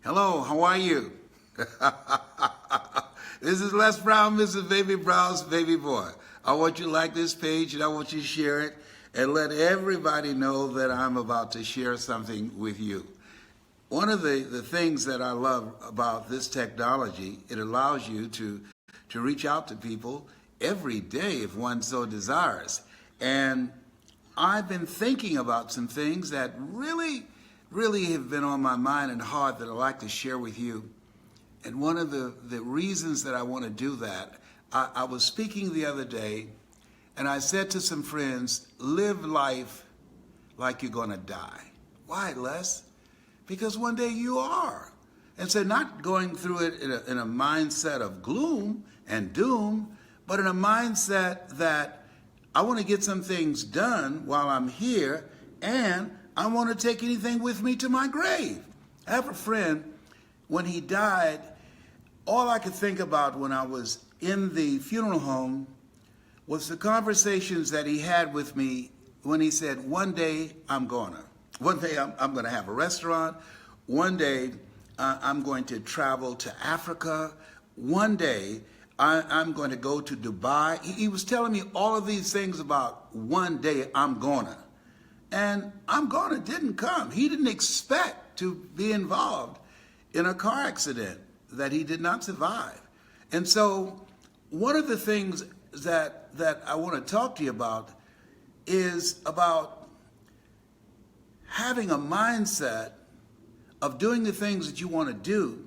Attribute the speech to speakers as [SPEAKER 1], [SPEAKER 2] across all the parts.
[SPEAKER 1] Hello, how are you? This is Les Brown, Mrs. Baby Brown's baby boy. I want you to like this page and I want you to share it and let everybody know that I'm about to share something with you. One of the things that I love about this technology, it allows you to reach out to people every day if one so desires. And I've been thinking about some things that really have been on my mind and heart that I'd like to share with you. And one of the reasons that I want to do that, I was speaking the other day and I said to some friends, live life like you're going to die. Why, Les? Because one day you are. And so not going through it in a mindset of gloom and doom, but in a mindset that I want to get some things done while I'm here, and I want to take anything with me to my grave. I have a friend, when he died, all I could think about when I was in the funeral home was the conversations that he had with me when he said, one day I'm gonna. One day I'm going to have a restaurant. One day I'm going to travel to Africa. One day I'm going to go to Dubai. He was telling me all of these things about one day I'm gonna. And I'm gonna didn't come. He didn't expect to be involved in a car accident that he did not survive. And so one of the things that I want to talk to you about is about having a mindset of doing the things that you want to do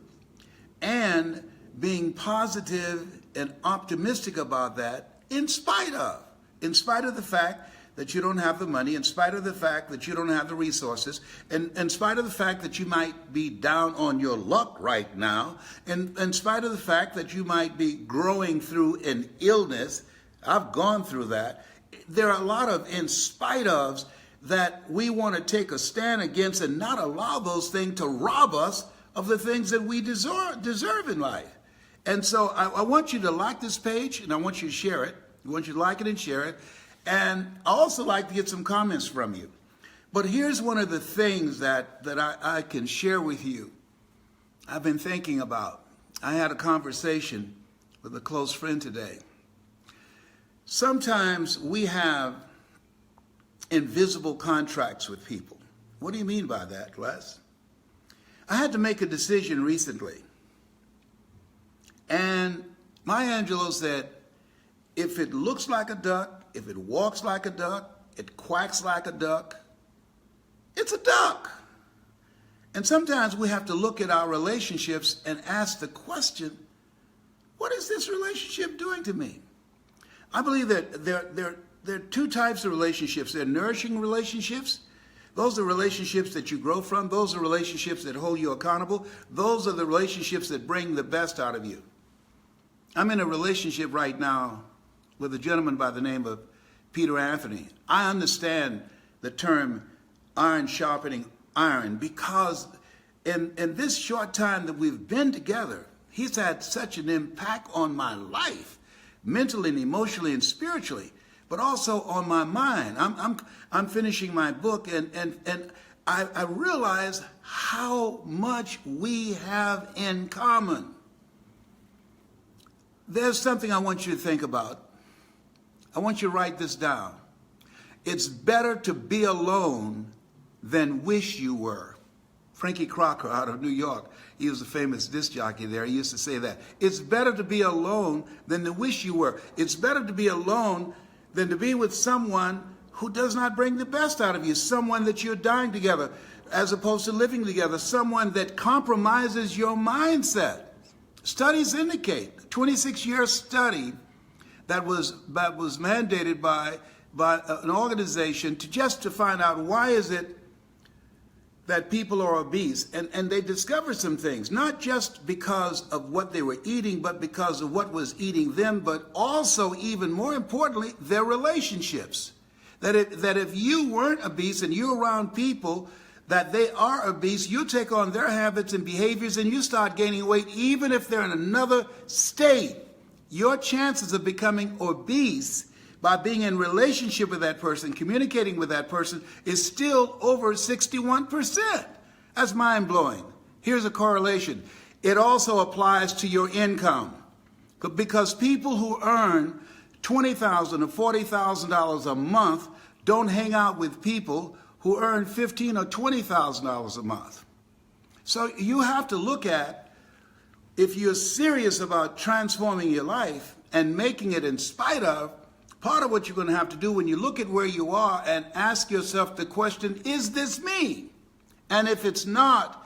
[SPEAKER 1] and being positive and optimistic about that in spite of the fact that you don't have the money, in spite of the fact that you don't have the resources, and in spite of the fact that you might be down on your luck right now, and in spite of the fact that you might be growing through an illness. I've gone through that. There are a lot of in spite ofs that we want to take a stand against and not allow those things to rob us of the things that we deserve in life. And so I want you to like this page and I want you to share it. I want you to like it and share it. And I also like to get some comments from you. But here's one of the things that I can share with you. I've been thinking about. I had a conversation with a close friend today. Sometimes we have invisible contracts with people. What do you mean by that, Les? I had to make a decision recently. And Maya Angelou said, if it looks like a duck, if it walks like a duck, it quacks like a duck, it's a duck. And sometimes we have to look at our relationships and ask the question, what is this relationship doing to me? I believe that there are two types of relationships. There are nourishing relationships. Those are relationships that you grow from. Those are relationships that hold you accountable. Those are the relationships that bring the best out of you. I'm in a relationship right now with a gentleman by the name of Peter Anthony. I understand the term iron sharpening iron because in this short time that we've been together, he's had such an impact on my life, mentally and emotionally and spiritually, but also on my mind. I'm finishing my book and I realize how much we have in common. There's something I want you to think about. I want you to write this down. It's better to be alone than wish you were. Frankie Crocker out of New York, he was a famous disc jockey there. He used to say that. It's better to be alone than to wish you were. It's better to be alone than to be with someone who does not bring the best out of you, someone that you're dying together, as opposed to living together, someone that compromises your mindset. Studies indicate, a 26-year study that was mandated by an organization to find out why is it that people are obese. And they discovered some things, not just because of what they were eating, but because of what was eating them, but also, even more importantly, their relationships. That if you weren't obese and you're around people that they are obese, you take on their habits and behaviors and you start gaining weight, even if they're in another state. Your chances of becoming obese by being in relationship with that person, communicating with that person, is still over 61%. That's mind-blowing. Here's a correlation. It also applies to your income, because people who earn $20,000 or $40,000 a month don't hang out with people who earn $15,000 or $20,000 a month. So you have to look at, if you're serious about transforming your life and making it in spite of, part of what you're going to have to do when you look at where you are and ask yourself the question, is this me? And if it's not,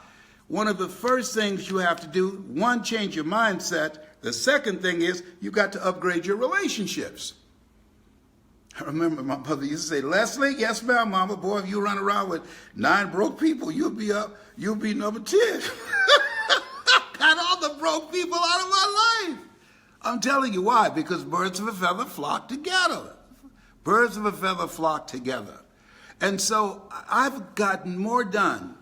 [SPEAKER 1] one of the first things you have to do, one, change your mindset. The second thing is you've got to upgrade your relationships. I remember my mother used to say, Leslie, yes ma'am, mama, boy, if you run around with 9 broke people, you'll be number 10. Got all the broke people out of my life. I'm telling you why, because birds of a feather flock together. Birds of a feather flock together. And so I've gotten more done.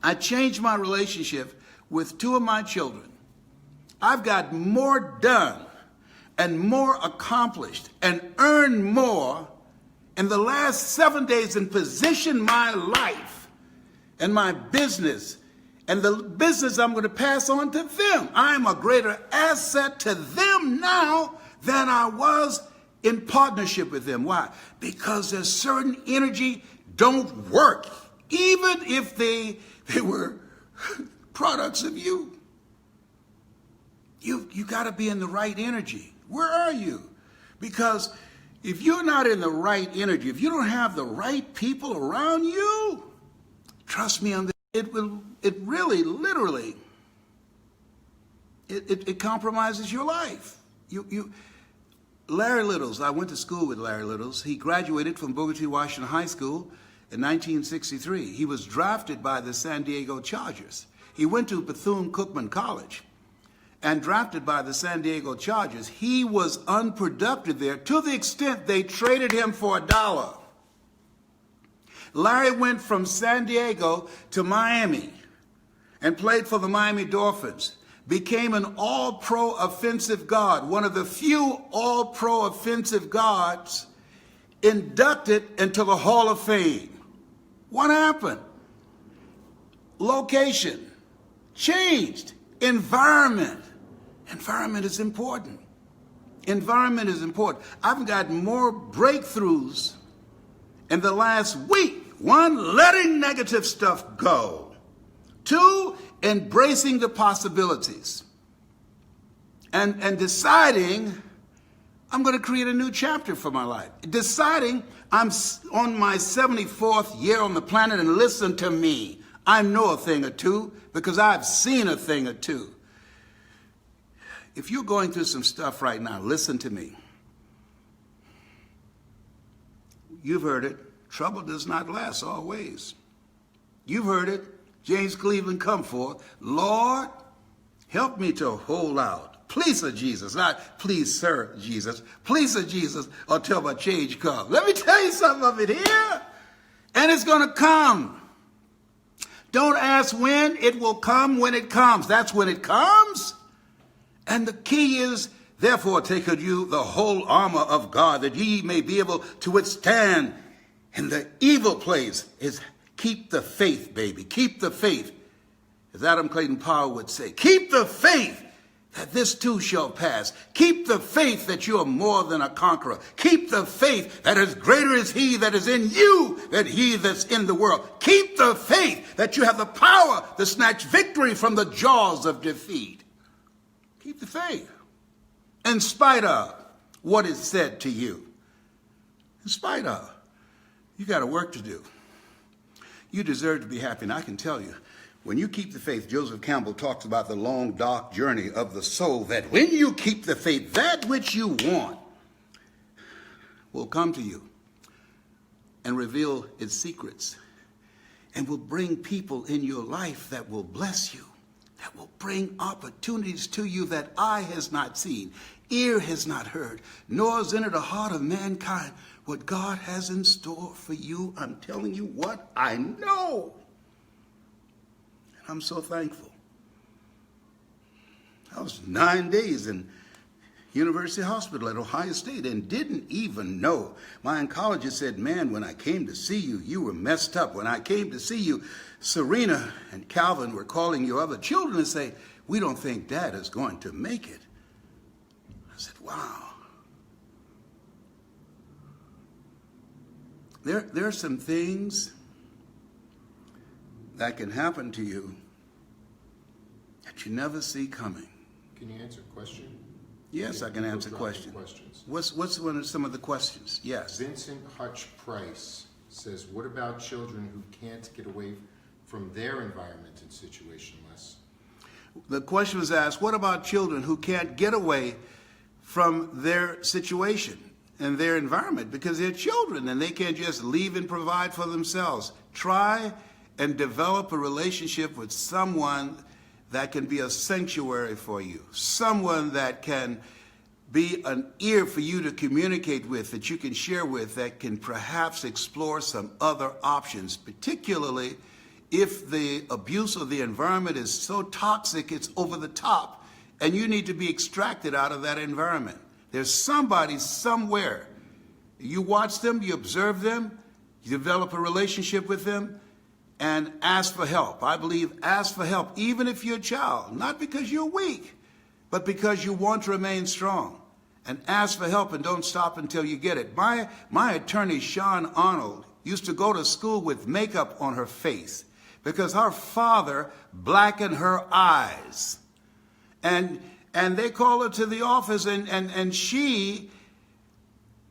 [SPEAKER 1] I changed my relationship with 2 of my children. I've got more done and more accomplished and earned more in the last 7 days and positioned my life and my business and the business I'm going to pass on to them. I'm a greater asset to them now than I was in partnership with them. Why? Because there's certain energy don't work, even if they were products of you. You got to be in the right energy. Where are you? Because if you're not in the right energy, if you don't have the right people around you, trust me on this, it really, literally, it compromises your life. Larry Littles, I went to school with Larry Littles. He graduated from Booker T. Washington High School in 1963. He was drafted by the San Diego Chargers. He went to Bethune-Cookman College and drafted by the San Diego Chargers. He was unproductive there to the extent they traded him for $1. Larry went from San Diego to Miami and played for the Miami Dolphins. Became an all-pro offensive guard, one of the few all-pro offensive guards inducted into the Hall of Fame. What happened? Location changed. Environment is important. Environment is important. I've gotten more breakthroughs in the last week. 1, letting negative stuff go. 2, embracing the possibilities. And deciding I'm going to create a new chapter for my life. Deciding I'm on my 74th year on the planet, and listen to me. I know a thing or two because I've seen a thing or two. If you're going through some stuff right now, listen to me. You've heard it. Trouble does not last always. You've heard it. James Cleveland come forth. Lord, help me to hold out. Please, Sir Jesus, not please, Sir Jesus. Please, Sir Jesus, until my change comes. Let me tell you something of it here. And it's going to come. Don't ask when. It will come when it comes. That's when it comes. And the key is, therefore, take unto you the whole armor of God, that ye may be able to withstand in the evil place. Is keep the faith, baby. Keep the faith. As Adam Clayton Powell would say, keep the faith that this too shall pass. Keep the faith that you are more than a conqueror. Keep the faith that as greater is he that is in you than he that's in the world. Keep the faith that you have the power to snatch victory from the jaws of defeat. Keep the faith. In spite of what is said to you. In spite of. You got a work to do. You deserve to be happy, and I can tell you, when you keep the faith, Joseph Campbell talks about the long, dark journey of the soul, that when you keep the faith, that which you want will come to you and reveal its secrets and will bring people in your life that will bless you, that will bring opportunities to you that eye has not seen, ear has not heard, nor has entered the heart of mankind what God has in store for you. I'm telling you what I know. And I'm so thankful. I was 9 days in University Hospital at Ohio State and didn't even know. My oncologist said, man, when I came to see you, you were messed up. When I came to see you, Serena and Calvin were calling your other children and say, we don't think Dad is going to make it. I said, wow. There are some things that can happen to you that you never see coming.
[SPEAKER 2] Can you answer a question?
[SPEAKER 1] Yes, I can answer questions. What's one of some of the questions? Yes.
[SPEAKER 2] Vincent Hutch Price says, what about children who can't get away from their environment and situation, Les?
[SPEAKER 1] The question was asked, what about children who can't get away from their situation and their environment because they're children and they can't just leave and provide for themselves? Try and develop a relationship with someone that can be a sanctuary for you, someone that can be an ear for you to communicate with, that you can share with, that can perhaps explore some other options, particularly if the abuse of the environment is so toxic it's over the top and you need to be extracted out of that environment. There's somebody somewhere. You watch them, you observe them, you develop a relationship with them, and ask for help. I believe ask for help, even if you're a child, not because you're weak, but because you want to remain strong. And ask for help and don't stop until you get it. My attorney, Sean Arnold, used to go to school with makeup on her face because her father blackened her eyes. And they called her to the office and she,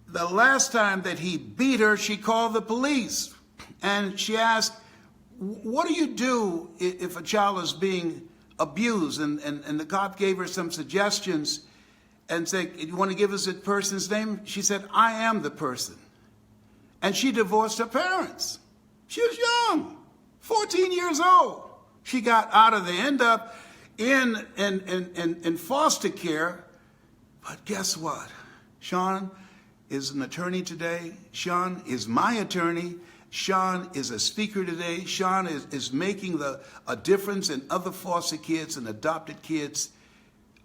[SPEAKER 1] the last time that he beat her, she called the police. And she asked, what do you do if a child is being abused? And the cop gave her some suggestions and said, you want to give us a person's name? She said, I am the person. And she divorced her parents. She was young, 14 years old. She got out of there, end up in foster care. But guess what? Sean is an attorney today. Sean is my attorney. Sean is a speaker today. Sean is making a difference in other foster kids and adopted kids'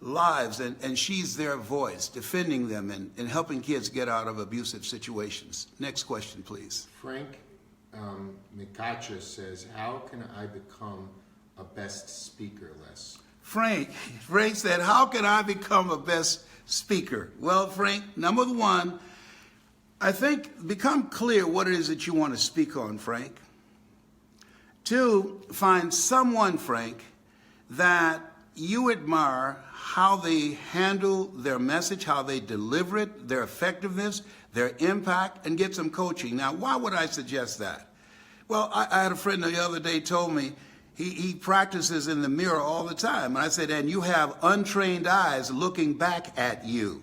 [SPEAKER 1] lives, and she's their voice, defending them and helping kids get out of abusive situations. Next question, please.
[SPEAKER 2] Frank Mikacha says, how can I become a best speaker, Les?
[SPEAKER 1] Frank said, how can I become a best speaker? Well, Frank, number one, I think become clear what it is that you want to speak on, Frank. Two, find someone, Frank, that you admire how they handle their message, how they deliver it, their effectiveness, their impact, and get some coaching. Now, why would I suggest that? Well, I had a friend the other day told me he practices in the mirror all the time. And I said, and you have untrained eyes looking back at you.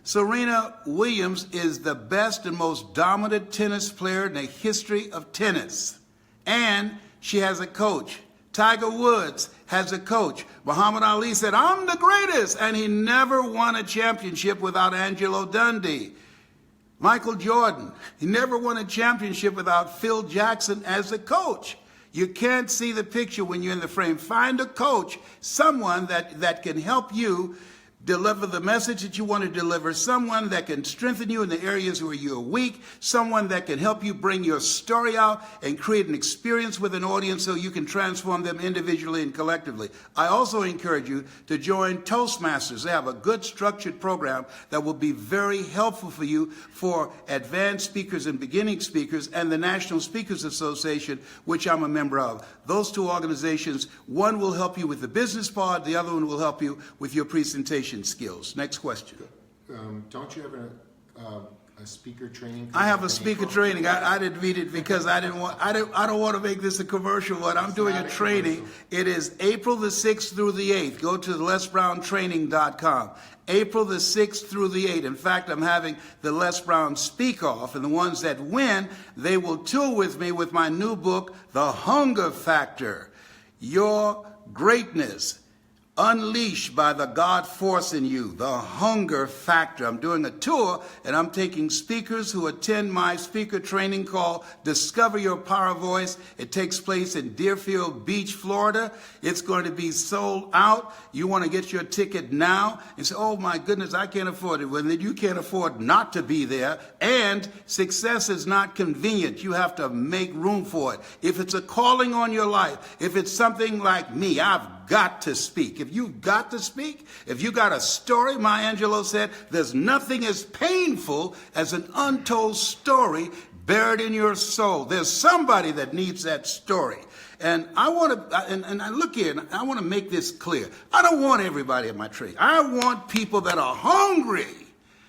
[SPEAKER 1] Serena Williams is the best and most dominant tennis player in the history of tennis. And she has a coach. Tiger Woods has a coach. Muhammad Ali said, I'm the greatest. And he never won a championship without Angelo Dundee. Michael Jordan, he never won a championship without Phil Jackson as a coach. You can't see the picture when you're in the frame. Find a coach, someone that can help you deliver the message that you want to deliver, someone that can strengthen you in the areas where you're weak, someone that can help you bring your story out and create an experience with an audience so you can transform them individually and collectively. I also encourage you to join Toastmasters. They have a good structured program that will be very helpful for you for advanced speakers and beginning speakers, and the National Speakers Association, which I'm a member of. Those two organizations, one will help you with the business part, the other one will help you with your presentation skills. Next question.
[SPEAKER 2] Don't you have a speaker training?
[SPEAKER 1] I have a speaker training. I didn't read it because I don't want to make this a commercial one. I'm doing a training. It is April the 6th through the 8th. Go to lesbrowntraining.com. April the 6th through the 8th. In fact, I'm having the Les Brown Speak Off, and the ones that win, they will tour with me with my new book, The Hunger Factor. Your greatness Unleashed by the God force in you, the hunger factor. I'm doing a tour and I'm taking speakers who attend my speaker training called Discover Your Power Voice. It takes place in Deerfield Beach, Florida. It's going to be sold out. You want to get your ticket now and say, oh my goodness, I can't afford it. Well, then you can't afford not to be there. And success is not convenient. You have to make room for it. If it's a calling on your life, if it's something like me, I've got to speak. If you've got to speak, if you got a story, Maya Angelou said, there's nothing as painful as an untold story buried in your soul. There's somebody that needs that story. And I want to, and I look here, and I want to make this clear. I don't want everybody at my trade. I want people that are hungry.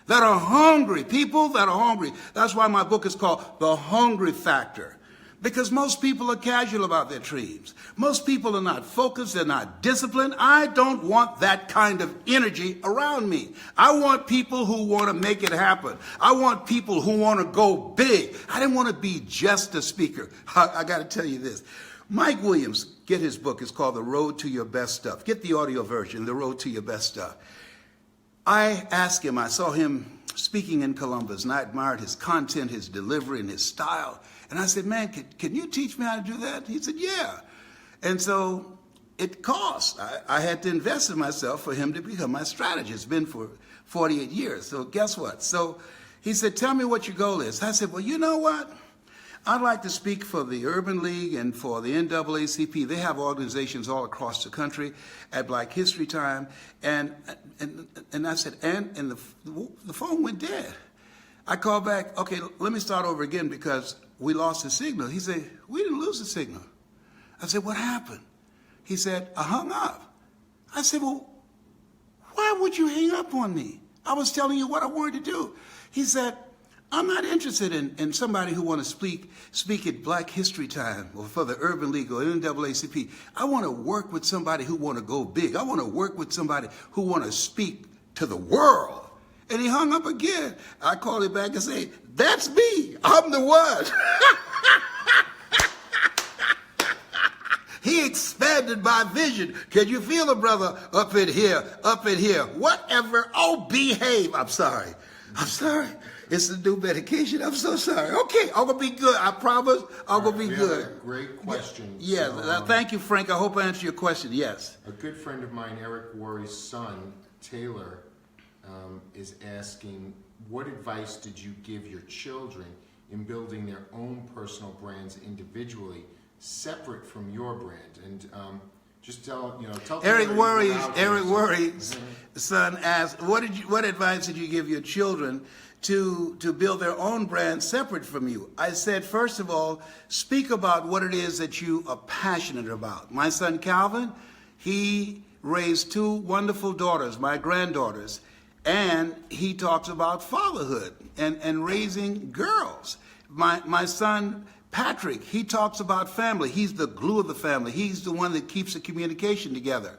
[SPEAKER 1] That are hungry. People that are hungry. That's why my book is called The Hungry Factor. Because most people are casual about their dreams. Most people are not focused. They're not disciplined. I don't want that kind of energy around me. I want people who want to make it happen. I want people who want to go big. I didn't want to be just a speaker. I got to tell you this. Mike Williams, get his book. It's called The Road to Your Best Stuff. Get the audio version, The Road to Your Best Stuff. I asked him, I saw him speaking in Columbus, and I admired his content, his delivery, and his style. And I said, man, can you teach me how to do that? He said, yeah. And so it cost. I had to invest in myself for him to become my strategist. It's been for 48 years. So guess what? So he said, tell me what your goal is. I said, well, you know what? I'd like to speak for the Urban League and for the NAACP. They have organizations all across the country at Black History Time. And I said, and the phone went dead. I called back, okay, let me start over again because we lost the signal. He said, we didn't lose the signal. I said, what happened? He said, I hung up. I said, well, why would you hang up on me? I was telling you what I wanted to do. He said, I'm not interested in somebody who want to speak at Black History Time or for the Urban League or NAACP. I want to work with somebody who want to go big. I want to work with somebody who want to speak to the world. And he hung up again. I called him back and said, that's me. I'm the one. He expanded my vision. Can you feel it, brother? Up in here, whatever. Oh, behave. I'm sorry. It's the new medication. I'm so sorry. Okay, I'm going to be good. I promise I'm going to be good.
[SPEAKER 2] Have a great question.
[SPEAKER 1] Yeah,
[SPEAKER 2] So,
[SPEAKER 1] thank you, Frank. I hope I answered your question. Yes.
[SPEAKER 2] a good friend of mine, Eric Worre's son, Taylor, is asking, what advice did you give your children in building their own personal brands individually, separate from your brand? And just tell
[SPEAKER 1] Eric
[SPEAKER 2] Taylor
[SPEAKER 1] Worre's son asked, what advice did you give your children to build their own brand separate from you? I said, first of all, speak about what it is that you are passionate about. My son Calvin, he raised two wonderful daughters, my granddaughters, and he talks about fatherhood and raising girls. My son Patrick, he talks about family. He's the glue of the family. He's the one that keeps the communication together.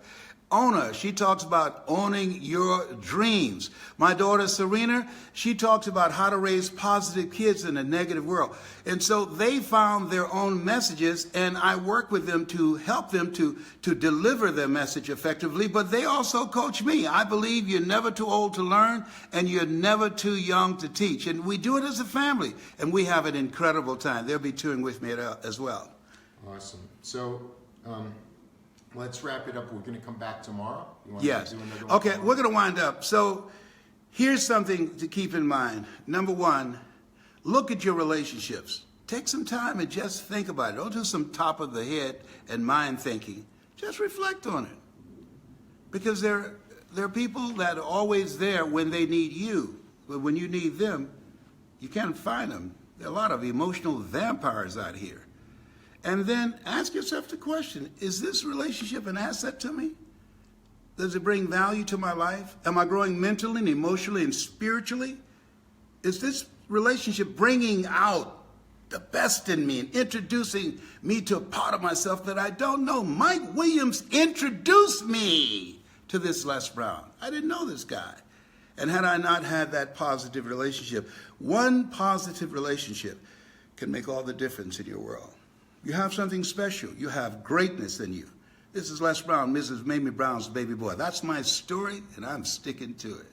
[SPEAKER 1] Ona, she talks about owning your dreams. My daughter Serena, she talks about how to raise positive kids in a negative world. And so they found their own messages, and I work with them to help them to deliver their message effectively, but they also coach me. I believe you're never too old to learn, and you're never too young to teach. And we do it as a family, and we have an incredible time. They'll be touring with me as well.
[SPEAKER 2] Awesome. So, let's wrap it up. We're going to come back tomorrow. You want
[SPEAKER 1] Yes.
[SPEAKER 2] to do another one
[SPEAKER 1] Okay,
[SPEAKER 2] tomorrow?
[SPEAKER 1] we're going to wind up. So here's something to keep in mind. Number one, look at your relationships. Take some time and just think about it. Don't do some top of the head and mind thinking. Just reflect on it. Because there are people that are always there when they need you. But when you need them, you can't find them. There are a lot of emotional vampires out here. And then ask yourself the question, is this relationship an asset to me? Does it bring value to my life? Am I growing mentally and emotionally and spiritually? Is this relationship bringing out the best in me and introducing me to a part of myself that I don't know? Mike Williams introduced me to this Les Brown. I didn't know this guy. And had I not had that positive relationship, one positive relationship can make all the difference in your world. You have something special. You have greatness in you. This is Les Brown, Mrs. Mamie Brown's baby boy. That's my story, and I'm sticking to it.